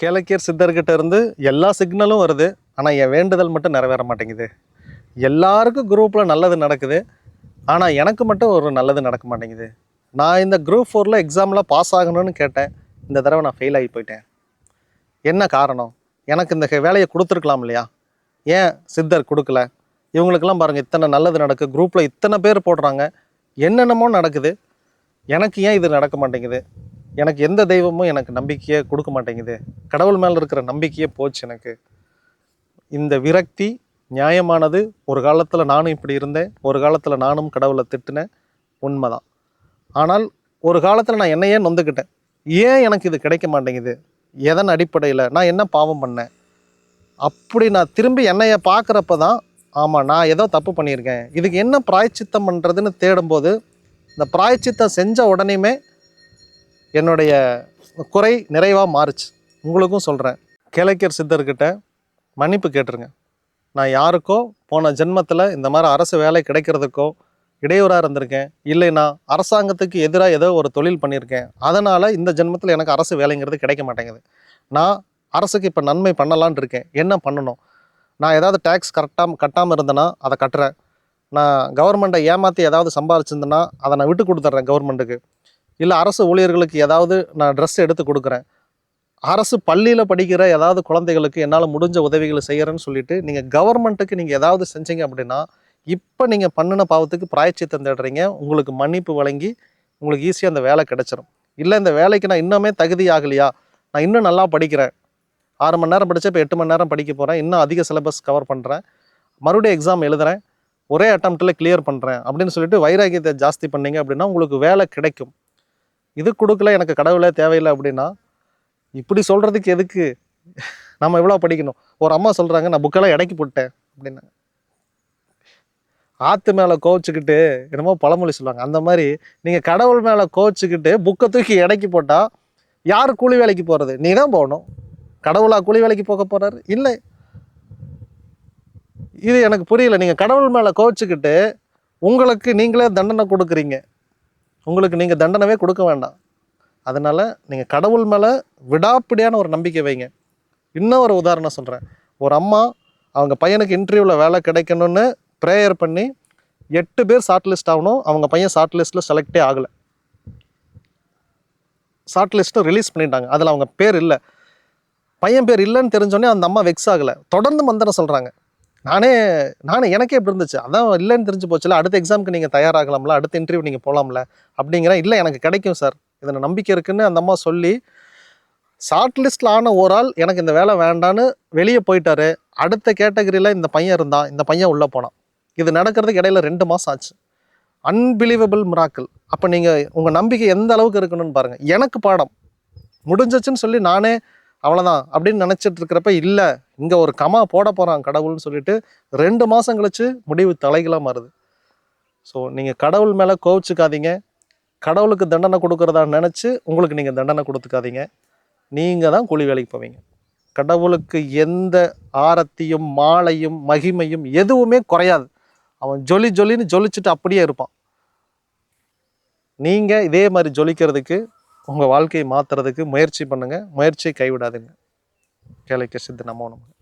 கேளக்கியர் சித்தர்கிட்ட இருந்து எல்லா சிக்னலும் வருது. ஆனால் என் வேண்டுதல் மட்டும் நிறைவேற மாட்டேங்குது. எல்லாருக்கும் குரூப்பில் நல்லது நடக்குது. ஆனால் எனக்கு மட்டும் ஒரு நல்லது நடக்க மாட்டேங்குது. நான் இந்த குரூப் 4 எக்ஸாமில் பாஸ் ஆகணும்னு கேட்டேன். இந்த தடவை நான் ஃபெயில் ஆகி போயிட்டேன். என்ன காரணம்? எனக்கு இந்த வேலையை கொடுத்துருக்கலாம் இல்லையா? ஏன் சித்தர் கொடுக்கல? இவங்களுக்கெல்லாம் பாருங்கள், இத்தனை நல்லது நடக்குது, குரூப்பில் இத்தனை பேர் போடுறாங்க, என்னென்னமோ நடக்குது. எனக்கு ஏன் இது நடக்க மாட்டேங்குது? எனக்கு எந்த தெய்வமும் எனக்கு நம்பிக்கையை கொடுக்க மாட்டேங்குது. கடவுள் மேலே இருக்கிற நம்பிக்கையே போச்சு எனக்கு. இந்த விரக்தி நியாயமானது. ஒரு காலத்தில் நானும் இப்படி இருந்தேன், ஒரு காலத்தில் நானும் கடவுளை திட்டினேன், உண்மைதான். ஆனால் ஒரு காலத்தில் நான் என்னையே நொந்துக்கிட்டேன். ஏன் எனக்கு இது கிடைக்க மாட்டேங்குது? எதன் அடிப்படையில்? நான் என்ன பாவம் பண்ணேன்? அப்படி நான் திரும்பி என்னைய பார்க்குறப்ப தான், ஆமாம் நான் ஏதோ தப்பு பண்ணியிருக்கேன், இதுக்கு என்ன பிராயச்சித்தம் பண்ணுறதுன்னு தேடும்போது, இந்த பிராயச்சித்தம் செஞ்ச உடனேயுமே என்னுடைய குறை நிறைவாக மாறுச்சு. உங்களுக்கும் சொல்கிறேன், கேளக்கியர் சித்தர்கிட்ட மன்னிப்பு கேட்டுருங்க. நான் யாருக்கோ போன ஜென்மத்தில் இந்த மாதிரி அரசு வேலை கிடைக்கிறதுக்கோ இடையூறாக இருந்திருக்கேன், இல்லைன்னா அரசாங்கத்துக்கு எதிராக ஏதோ ஒரு தொழில் பண்ணியிருக்கேன், அதனால் இந்த ஜென்மத்தில் எனக்கு அரசு வேலைங்கிறது கிடைக்க மாட்டேங்குது. நான் அரசுக்கு இப்போ நன்மை பண்ணலான் இருக்கேன், என்ன பண்ணணும்? நான் ஏதாவது டேக்ஸ் கட்டாமல் இருந்தேன்னா அதை கட்டுறேன். நான் கவர்மெண்ட்டை ஏமாற்றி ஏதாவது சம்பாரிச்சிருந்தேன்னா அதை நான் விட்டு கொடுத்துட்றேன் கவர்மெண்ட்டுக்கு. இல்லை அரசு ஊழியர்களுக்கு ஏதாவது நான் ட்ரெஸ் எடுத்து கொடுக்குறேன். அரசு பள்ளியில் படிக்கிற ஏதாவது குழந்தைகளுக்கு என்னால் முடிஞ்ச உதவிகளை செய்கிறேன்னு சொல்லிட்டு நீங்கள் கவர்மெண்ட்டுக்கு நீங்கள் ஏதாவது செஞ்சீங்க அப்படின்னா, இப்போ நீங்கள் பண்ணின பாவத்துக்கு பிராயச்சித்தம் தேடுறீங்க. உங்களுக்கு மன்னிப்பு வழங்கி உங்களுக்கு ஈஸியாக அந்த வேலை கிடச்சிரும். இல்லை இந்த வேலைக்கு நான் இன்னுமே தகுதி ஆகலையா, நான் இன்னும் நல்லா படிக்கிறேன், 6 மணி நேரம் படித்தா இப்போ 8 மணி நேரம் படிக்க போகிறேன், இன்னும் அதிக சிலபஸ் கவர் பண்ணுறேன், மறுபடியும் எக்ஸாம் எழுதுகிறேன், ஒரே அட்டம்ப்டில் கிளியர் பண்ணுறேன் அப்படின்னு சொல்லிட்டு வைராக்கியத்தை ஜாஸ்தி பண்ணீங்க அப்படின்னா உங்களுக்கு வேலை கிடைக்கும். இது கொடுக்கல, எனக்கு கடவுளே தேவையில்லை அப்படின்னா, இப்படி சொல்கிறதுக்கு எதுக்கு நம்ம இவ்வளோ படிக்கணும்? ஒரு அம்மா சொல்கிறாங்க, நான் புக்கெல்லாம் இடைக்கி போட்டேன் அப்படின்னு. ஆற்று மேலே கோவிச்சுக்கிட்டு என்னமோ பழமொழி சொல்லுவாங்க, அந்த மாதிரி நீங்கள் கடவுள் மேலே கோவிச்சுக்கிட்டு புக்கை தூக்கி இடைக்கி போட்டால் யார் கூலி வேலைக்கு போகிறது? நீ தான் போகணும். கடவுளா கூலி வேலைக்கு போக போகிறாரு? இல்லை. இது எனக்கு புரியல. நீங்கள் கடவுள் மேலே கோவிச்சுக்கிட்டு உங்களுக்கு நீங்களே தண்டனை கொடுக்குறீங்க. உங்களுக்கு நீங்கள் தண்டனவே கொடுக்க வேண்டாம். அதனால் நீங்கள் கடவுள் மேலே விடாப்பிடியான ஒரு நம்பிக்கை வைங்க. இன்னும் ஒரு உதாரணம் சொல்கிறேன். ஒரு அம்மா அவங்க பையனுக்கு இன்டர்வியூவில் வேலை கிடைக்கணும்னு ப்ரேயர் பண்ணி 8 பேர் ஷார்ட் லிஸ்ட் ஆகணும். அவங்க பையன் ஷார்ட் லிஸ்ட்டில் செலக்டே ஆகலை. ஷார்ட் லிஸ்ட்டை ரிலீஸ் பண்ணிட்டாங்க, அதில் அவங்க பேர் இல்லை. பையன் பேர் இல்லைன்னு தெரிஞ்சோடனே அந்த அம்மா வெக்ஸ் ஆகலை, தொடர்ந்து மந்திரம் சொல்கிறாங்க. நானே எனக்கே எப்படி இருந்துச்சு, அதான் இல்லைன்னு தெரிஞ்சு போச்சுல, அடுத்த எக்ஸாமுக்கு நீங்கள் தயாராகலாம்ல, அடுத்த இன்டர்வியூ நீங்கள் போகலாம்ல அப்படிங்கிறேன். இல்லை எனக்கு கிடைக்கும் சார், இதில் நம்பிக்கை இருக்குன்னு அந்த அம்மா சொல்லி ஷார்ட் லிஸ்ட்டில் ஆன ஒரு ஆள் எனக்கு இந்த வேலை வேண்டான்னு வெளியே போயிட்டாரு. அடுத்த கேட்டகரியில் இந்த பையன் இருந்தான், இந்த பையன் உள்ளே போனான். இது நடக்கிறதுக்கு இடையில 2 மாதம் ஆச்சு. Unbelievable miracle. அப்போ நீங்கள் உங்கள் நம்பிக்கை எந்த அளவுக்கு இருக்கணும்னு பாருங்கள். எனக்கு பாடம் முடிஞ்சிச்சுன்னு சொல்லி நானே அவ்வளோதான் அப்படின்னு நினச்சிட்டு இருக்கிறப்ப, இல்லை இங்கே ஒரு கமா போட போகிறான் கடவுள்னு சொல்லிட்டு 2 மாதம் கழிச்சு முடிவு தலைகளாக மாறுது. ஸோ நீங்கள் கடவுள் மேலே கோவிச்சுக்காதீங்க. கடவுளுக்கு தண்டனை கொடுக்குறதா நினச்சி உங்களுக்கு நீங்கள் தண்டனை கொடுத்துக்காதீங்க. நீங்கள் தான் கூலி வேலைக்கு போவீங்க. கடவுளுக்கு எந்த ஆரத்தியும் மாலையும் மகிமையும் எதுவுமே குறையாது. அவன் ஜொலின்னு ஜொலிச்சுட்டு அப்படியே இருப்பான். நீங்கள் இதே மாதிரி ஜொலிக்கிறதுக்கு, உங்கள் வாழ்க்கையை மாற்றுறதுக்கு முயற்சி பண்ணுங்கள். முயற்சியை கைவிடாதுங்க. கேளக்கியர் சித்தர் நமோ நமக.